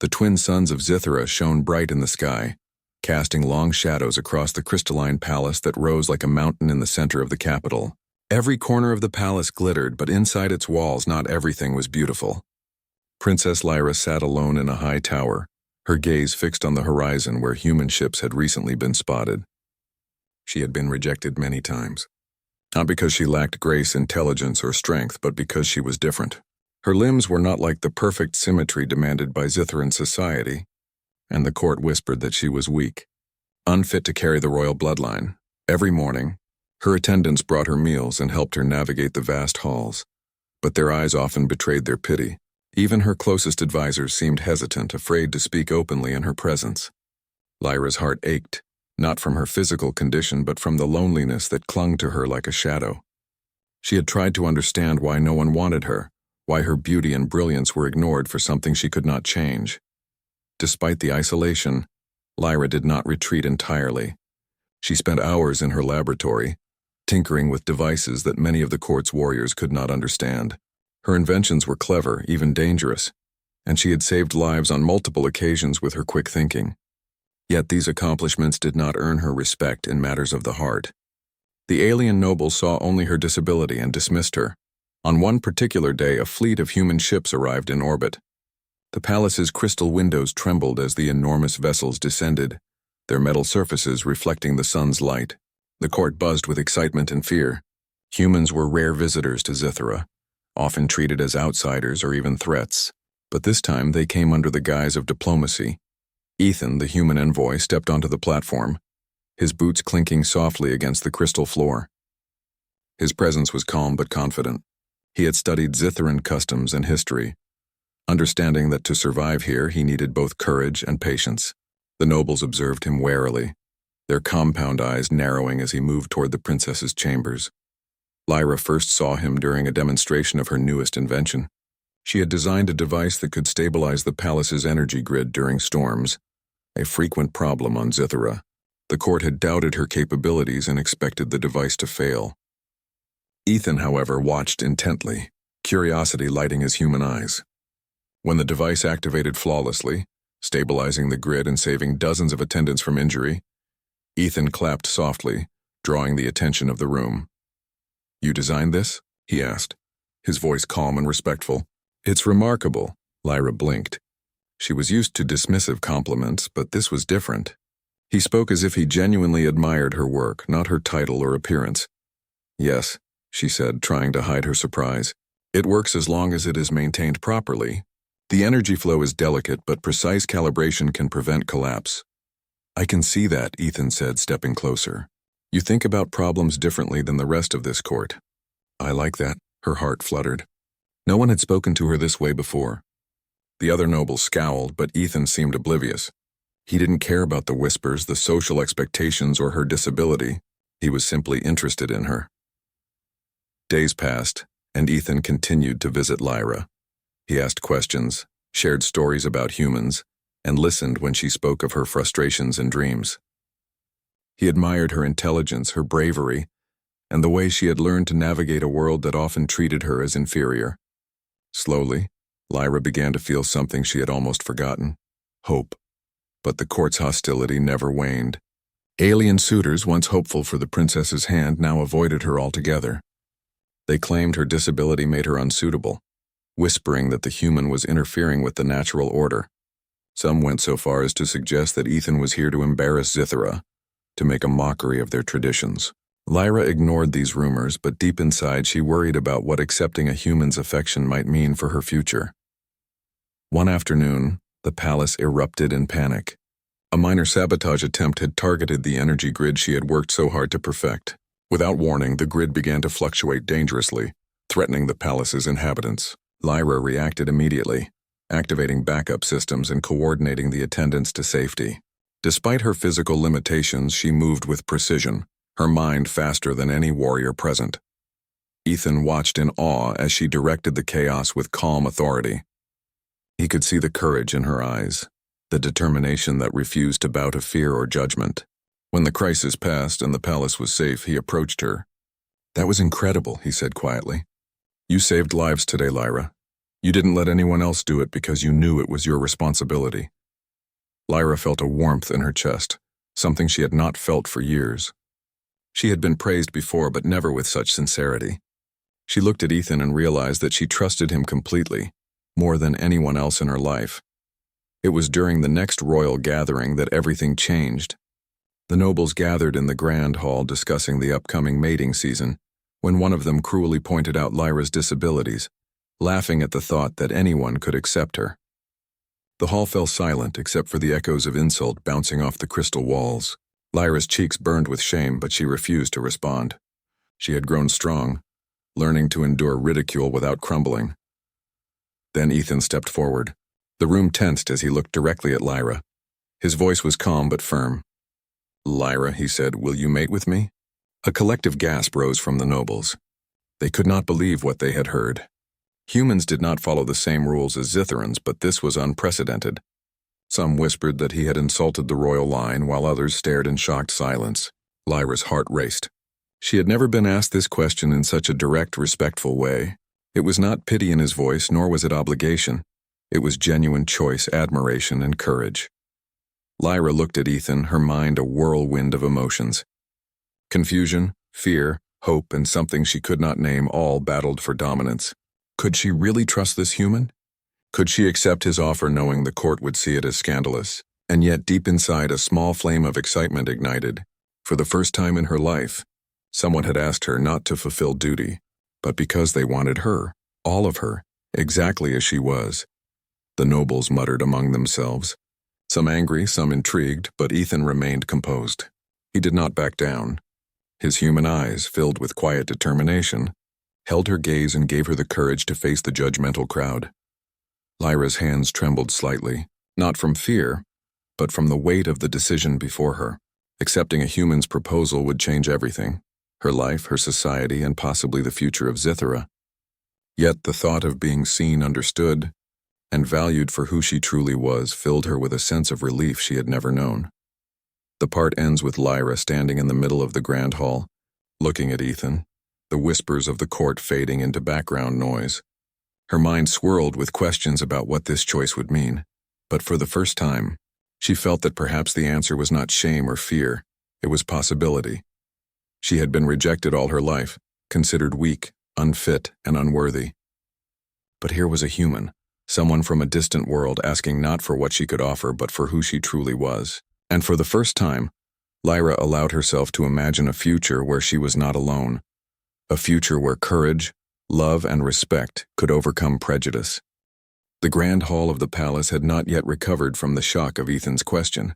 The twin suns of Zithra shone bright in the sky, casting long shadows across the crystalline palace that rose like a mountain in the center of the capital. Every corner of the palace glittered, but inside its walls not everything was beautiful. Princess Lyra sat alone in a high tower, her gaze fixed on the horizon where human ships had recently been spotted. She had been rejected many times. Not because she lacked grace, intelligence, or strength, but because she was different. Her limbs were not like the perfect symmetry demanded by Zithran society, and the court whispered that she was weak, unfit to carry the royal bloodline. Every morning, her attendants brought her meals and helped her navigate the vast halls, but their eyes often betrayed their pity. Even her closest advisors seemed hesitant, afraid to speak openly in her presence. Lyra's heart ached, not from her physical condition but from the loneliness that clung to her like a shadow. She had tried to understand why no one wanted her, why her beauty and brilliance were ignored for something she could not change. Despite the isolation, Lyra did not retreat entirely. She spent hours in her laboratory, tinkering with devices that many of the court's warriors could not understand. Her inventions were clever, even dangerous, and she had saved lives on multiple occasions with her quick thinking. Yet these accomplishments did not earn her respect in matters of the heart. The alien nobles saw only her disability and dismissed her. On one particular day, a fleet of human ships arrived in orbit. The palace's crystal windows trembled as the enormous vessels descended, their metal surfaces reflecting the sun's light. The court buzzed with excitement and fear. Humans were rare visitors to Zithra, often treated as outsiders or even threats, but this time they came under the guise of diplomacy. Ethan, the human envoy, stepped onto the platform, his boots clinking softly against the crystal floor. His presence was calm but confident. He had studied Zithran customs and history, understanding that to survive here he needed both courage and patience. The nobles observed him warily, their compound eyes narrowing as he moved toward the princess's chambers. Lyra first saw him during a demonstration of her newest invention. She had designed a device that could stabilize the palace's energy grid during storms, a frequent problem on Zithra. The court had doubted her capabilities and expected the device to fail. Ethan, however, watched intently, curiosity lighting his human eyes. When the device activated flawlessly, stabilizing the grid and saving dozens of attendants from injury, Ethan clapped softly, drawing the attention of the room. "You designed this?" he asked, his voice calm and respectful. "It's remarkable," Lyra blinked. She was used to dismissive compliments, but this was different. He spoke as if he genuinely admired her work, not her title or appearance. "Yes," she said, trying to hide her surprise. "It works as long as it is maintained properly. The energy flow is delicate, but precise calibration can prevent collapse." "I can see that," Ethan said, stepping closer. "You think about problems differently than the rest of this court." "I like that," her heart fluttered. No one had spoken to her this way before. The other nobles scowled, but Ethan seemed oblivious. He didn't care about the whispers, the social expectations, or her disability. He was simply interested in her. Days passed, and Ethan continued to visit Lyra. He asked questions, shared stories about humans, and listened when she spoke of her frustrations and dreams. He admired her intelligence, her bravery, and the way she had learned to navigate a world that often treated her as inferior. Slowly, Lyra began to feel something she had almost forgotten: hope. But the court's hostility never waned. Alien suitors, once hopeful for the princess's hand, now avoided her altogether. They claimed her disability made her unsuitable, whispering that the human was interfering with the natural order. Some went so far as to suggest that Ethan was here to embarrass Zithra, to make a mockery of their traditions. Lyra ignored these rumors, but deep inside she worried about what accepting a human's affection might mean for her future. One afternoon, the palace erupted in panic. A minor sabotage attempt had targeted the energy grid she had worked so hard to perfect. Without warning, the grid began to fluctuate dangerously, threatening the palace's inhabitants. Lyra reacted immediately, activating backup systems and coordinating the attendants to safety. Despite her physical limitations, she moved with precision, her mind faster than any warrior present. Ethan watched in awe as she directed the chaos with calm authority. He could see the courage in her eyes, the determination that refused to bow to fear or judgment. When the crisis passed and the palace was safe, he approached her. "That was incredible," he said quietly. "You saved lives today, Lyra. You didn't let anyone else do it because you knew it was your responsibility. Lyra felt a warmth in her chest, something she had not felt for years. She had been praised before, but never with such sincerity. She looked at Ethan and realized that she trusted him completely, more than anyone else in her life. It was during the next royal gathering that everything changed. The nobles gathered in the grand hall discussing the upcoming mating season, when one of them cruelly pointed out Lyra's disabilities, laughing at the thought that anyone could accept her. The hall fell silent except for the echoes of insult bouncing off the crystal walls. Lyra's cheeks burned with shame, but she refused to respond. She had grown strong, learning to endure ridicule without crumbling. Then Ethan stepped forward. The room tensed as he looked directly at Lyra. His voice was calm but firm. "Lyra," he said, "will you mate with me?" A collective gasp rose from the nobles. They could not believe what they had heard. Humans did not follow the same rules as Zitherans, but this was unprecedented. Some whispered that he had insulted the royal line, while others stared in shocked silence. Lyra's heart raced. She had never been asked this question in such a direct, respectful way. It was not pity in his voice, nor was it obligation. It was genuine choice, admiration, and courage. Lyra looked at Ethan, her mind a whirlwind of emotions. Confusion, fear, hope, and something she could not name all battled for dominance. Could she really trust this human? Could she accept his offer knowing the court would see it as scandalous? And yet deep inside a small flame of excitement ignited. For the first time in her life, someone had asked her not to fulfill duty, but because they wanted her, all of her, exactly as she was. The nobles muttered among themselves, some angry, some intrigued, but Ethan remained composed. He did not back down. His human eyes, filled with quiet determination, held her gaze and gave her the courage to face the judgmental crowd. Lyra's hands trembled slightly, not from fear, but from the weight of the decision before her. Accepting a human's proposal would change everything, her life, her society, and possibly the future of Zithera. Yet the thought of being seen, understood, and valued for who she truly was filled her with a sense of relief she had never known. The part ends with Lyra standing in the middle of the grand hall, looking at Ethan, the whispers of the court fading into background noise. Her mind swirled with questions about what this choice would mean, but for the first time, she felt that perhaps the answer was not shame or fear, it was possibility. She had been rejected all her life, considered weak, unfit, and unworthy. But here was a human, someone from a distant world asking not for what she could offer but for who she truly was. And for the first time, Lyra allowed herself to imagine a future where she was not alone, a future where courage, love, and respect could overcome prejudice. The grand hall of the palace had not yet recovered from the shock of Ethan's question.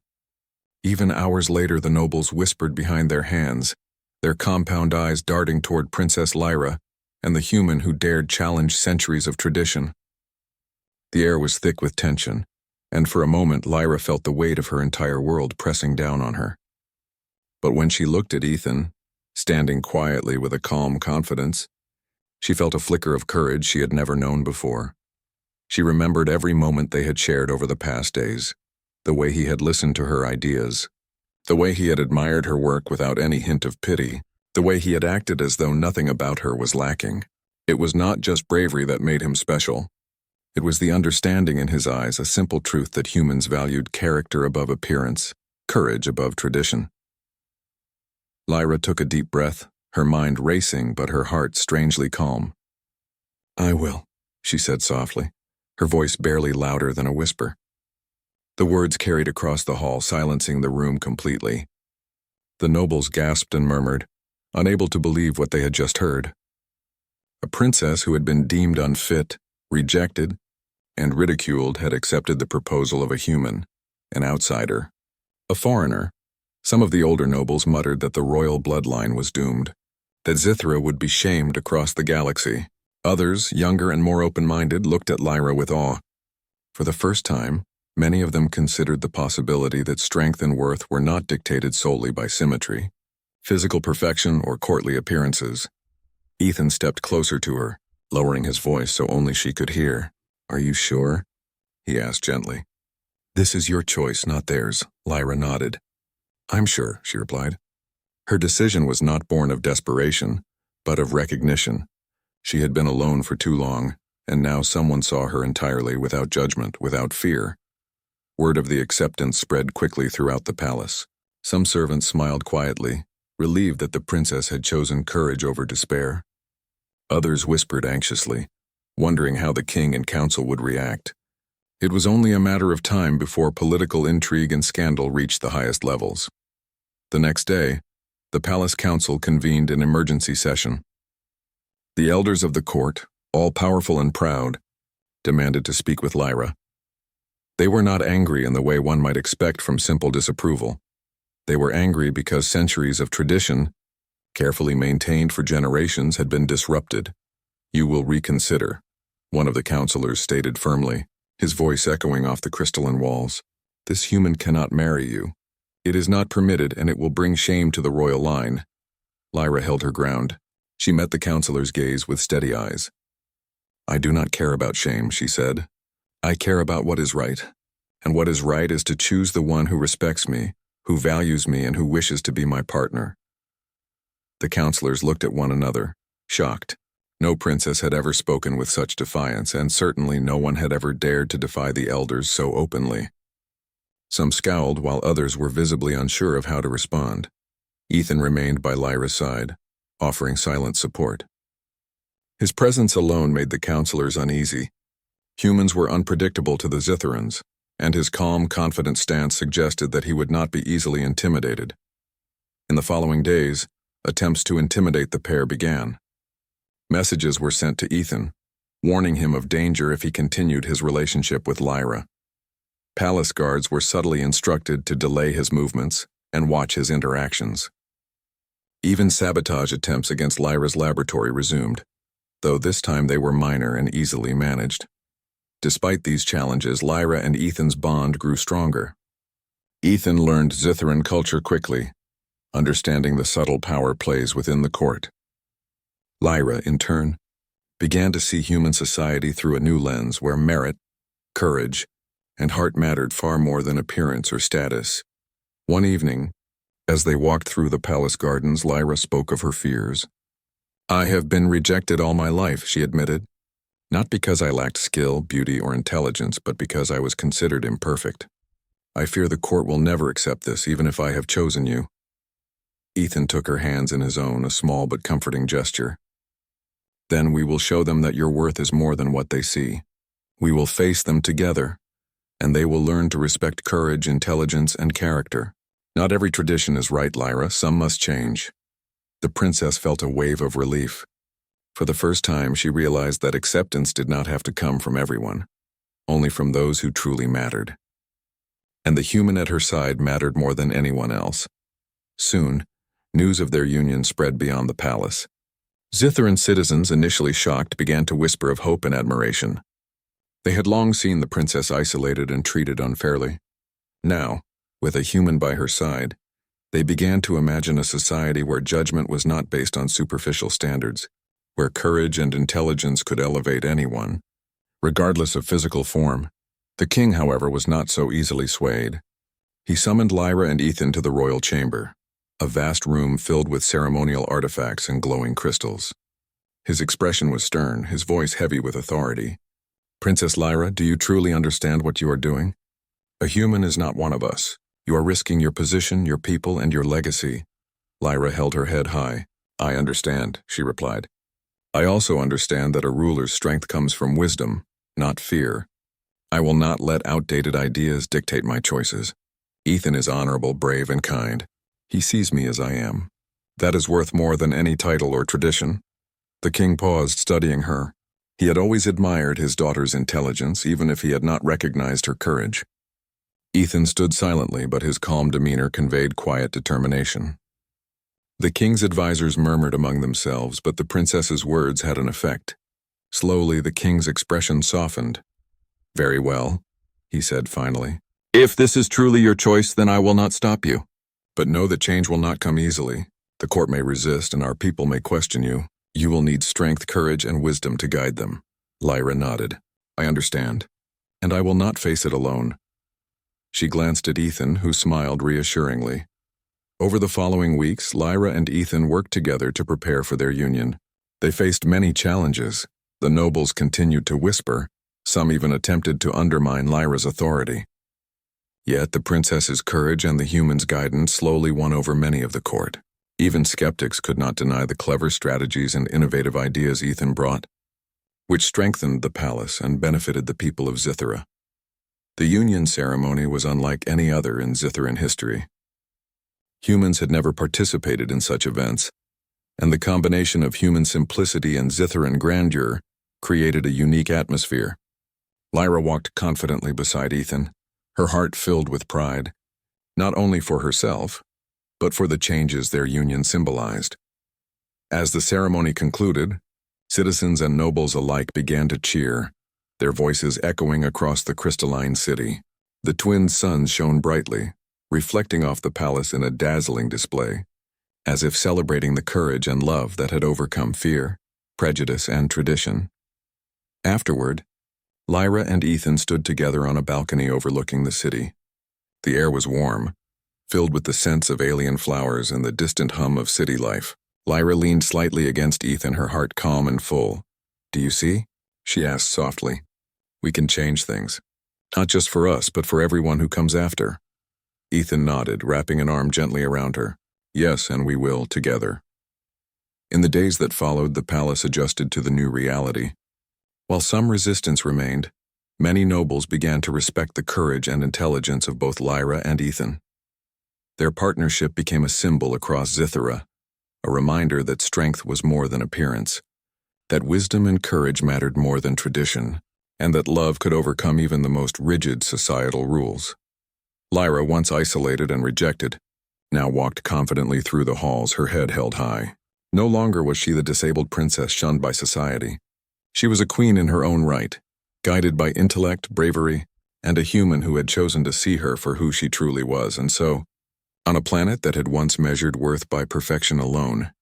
Even hours later, the nobles whispered behind their hands, their compound eyes darting toward Princess Lyra and the human who dared challenge centuries of tradition. The air was thick with tension, and for a moment Lyra felt the weight of her entire world pressing down on her. But when she looked at Ethan, standing quietly with a calm confidence, she felt a flicker of courage she had never known before. She remembered every moment they had shared over the past days, the way he had listened to her ideas, the way he had admired her work without any hint of pity, the way he had acted as though nothing about her was lacking. It was not just bravery that made him special. It was the understanding in his eyes, a simple truth that humans valued character above appearance, courage above tradition. Lyra took a deep breath, her mind racing but her heart strangely calm. "I will," she said softly, her voice barely louder than a whisper. The words carried across the hall, silencing the room completely. The nobles gasped and murmured, unable to believe what they had just heard. A princess who had been deemed unfit, rejected, and ridiculed had accepted the proposal of a human, an outsider, a foreigner. Some of the older nobles muttered that the royal bloodline was doomed, that Zithera would be shamed across the galaxy. Others, younger and more open-minded, looked at Lyra with awe. For the first time, many of them considered the possibility that strength and worth were not dictated solely by symmetry, physical perfection, or courtly appearances. Ethan stepped closer to her, lowering his voice so only she could hear. "Are you sure?" he asked gently. "This is your choice, not theirs," Lyra nodded. "I'm sure," she replied. Her decision was not born of desperation, but of recognition. She had been alone for too long, and now someone saw her entirely, without judgment, without fear. Word of the acceptance spread quickly throughout the palace. Some servants smiled quietly, relieved that the princess had chosen courage over despair. Others whispered anxiously, wondering how the king and council would react. It was only a matter of time before political intrigue and scandal reached the highest levels. The next day, the palace council convened an emergency session. The elders of the court, all powerful and proud, demanded to speak with Lyra. They were not angry in the way one might expect from simple disapproval. They were angry because centuries of tradition, carefully maintained for generations, had been disrupted. "You will reconsider," one of the counselors stated firmly, his voice echoing off the crystalline walls. "This human cannot marry you. It is not permitted, and it will bring shame to the royal line." Lyra held her ground. She met the counselor's gaze with steady eyes. "I do not care about shame," she said. "I care about what is right. And what is right is to choose the one who respects me, who values me, and who wishes to be my partner." The counselors looked at one another, shocked. No princess had ever spoken with such defiance, and certainly no one had ever dared to defy the elders so openly. Some scowled, while others were visibly unsure of how to respond. Ethan remained by Lyra's side, offering silent support. His presence alone made the counselors uneasy. Humans were unpredictable to the Zitherans, and his calm, confident stance suggested that he would not be easily intimidated. In the following days, attempts to intimidate the pair began. Messages were sent to Ethan, warning him of danger if he continued his relationship with Lyra. Palace guards were subtly instructed to delay his movements and watch his interactions. Even sabotage attempts against Lyra's laboratory resumed, though this time they were minor and easily managed. Despite these challenges, Lyra and Ethan's bond grew stronger. Ethan learned Zitharan culture quickly, understanding the subtle power plays within the court. Lyra, in turn, began to see human society through a new lens where merit, courage, and heart mattered far more than appearance or status. One evening, as they walked through the palace gardens, Lyra spoke of her fears. "I have been rejected all my life," she admitted. "Not because I lacked skill, beauty, or intelligence, but because I was considered imperfect. I fear the court will never accept this, even if I have chosen you." Ethan took her hands in his own, a small but comforting gesture. "Then we will show them that your worth is more than what they see. We will face them together, and they will learn to respect courage, intelligence, and character. Not every tradition is right, Lyra. Some must change." The princess felt a wave of relief. For the first time, she realized that acceptance did not have to come from everyone, only from those who truly mattered. And the human at her side mattered more than anyone else. Soon, news of their union spread beyond the palace. Zitharan citizens, initially shocked, began to whisper of hope and admiration. They had long seen the princess isolated and treated unfairly. Now, with a human by her side, they began to imagine a society where judgment was not based on superficial standards, where courage and intelligence could elevate anyone, regardless of physical form. The king, however, was not so easily swayed. He summoned Lyra and Ethan to the royal chamber, a vast room filled with ceremonial artifacts and glowing crystals. His expression was stern, his voice heavy with authority. "Princess Lyra, do you truly understand what you are doing? A human is not one of us. You are risking your position, your people, and your legacy." Lyra held her head high. "I understand," she replied. "I also understand that a ruler's strength comes from wisdom, not fear. I will not let outdated ideas dictate my choices. Ethan is honorable, brave, and kind. He sees me as I am. That is worth more than any title or tradition." The king paused, studying her. He had always admired his daughter's intelligence, even if he had not recognized her courage. Ethan stood silently, but his calm demeanor conveyed quiet determination. The king's advisors murmured among themselves, but the princess's words had an effect. Slowly, the king's expression softened. "Very well," he said finally. "If this is truly your choice, then I will not stop you. But know that change will not come easily. The court may resist, and our people may question you. You will need strength, courage, and wisdom to guide them." Lyra nodded. "I understand. And I will not face it alone." She glanced at Ethan, who smiled reassuringly. Over the following weeks, Lyra and Ethan worked together to prepare for their union. They faced many challenges. The nobles continued to whisper, some even attempted to undermine Lyra's authority. Yet the princess's courage and the humans' guidance slowly won over many of the court. Even skeptics could not deny the clever strategies and innovative ideas Ethan brought, which strengthened the palace and benefited the people of Zithera. The union ceremony was unlike any other in Zitharan history. Humans had never participated in such events, and the combination of human simplicity and Zitharan grandeur created a unique atmosphere. Lyra walked confidently beside Ethan, her heart filled with pride, not only for herself, but for the changes their union symbolized. As the ceremony concluded, citizens and nobles alike began to cheer, their voices echoing across the crystalline city. The twin suns shone brightly, reflecting off the palace in a dazzling display, as if celebrating the courage and love that had overcome fear, prejudice, and tradition. Afterward, Lyra and Ethan stood together on a balcony overlooking the city. The air was warm, filled with the scents of alien flowers and the distant hum of city life. Lyra leaned slightly against Ethan, her heart calm and full. "Do you see?" she asked softly. "We can change things. Not just for us, but for everyone who comes after." Ethan nodded, wrapping an arm gently around her. "Yes, and we will, together." In the days that followed, the palace adjusted to the new reality. While some resistance remained, many nobles began to respect the courage and intelligence of both Lyra and Ethan. Their partnership became a symbol across Zithera, a reminder that strength was more than appearance, that wisdom and courage mattered more than tradition, and that love could overcome even the most rigid societal rules. Lyra, once isolated and rejected, now walked confidently through the halls, her head held high. No longer was she the disabled princess shunned by society. She was a queen in her own right, guided by intellect, bravery, and a human who had chosen to see her for who she truly was. And so, on a planet that had once measured worth by perfection alone,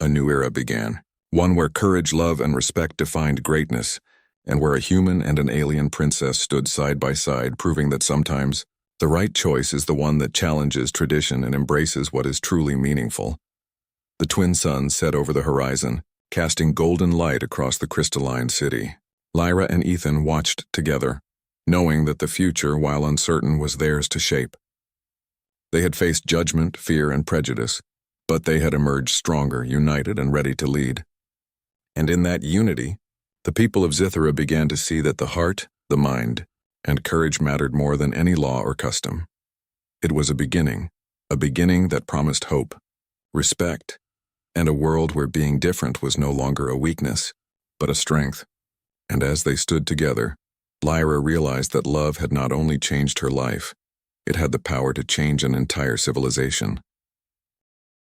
a new era began, one where courage, love, and respect defined greatness, and where a human and an alien princess stood side by side, proving that sometimes the right choice is the one that challenges tradition and embraces what is truly meaningful. The twin suns set over the horizon, casting golden light across the crystalline city. Lyra and Ethan watched together, knowing that the future, while uncertain, was theirs to shape. They had faced judgment, fear, and prejudice, but they had emerged stronger, united, and ready to lead. And in that unity, the people of Zithera began to see that the heart, the mind, and courage mattered more than any law or custom. It was a beginning that promised hope, respect, and a world where being different was no longer a weakness, but a strength. And as they stood together, Lyra realized that love had not only changed her life, it had the power to change an entire civilization.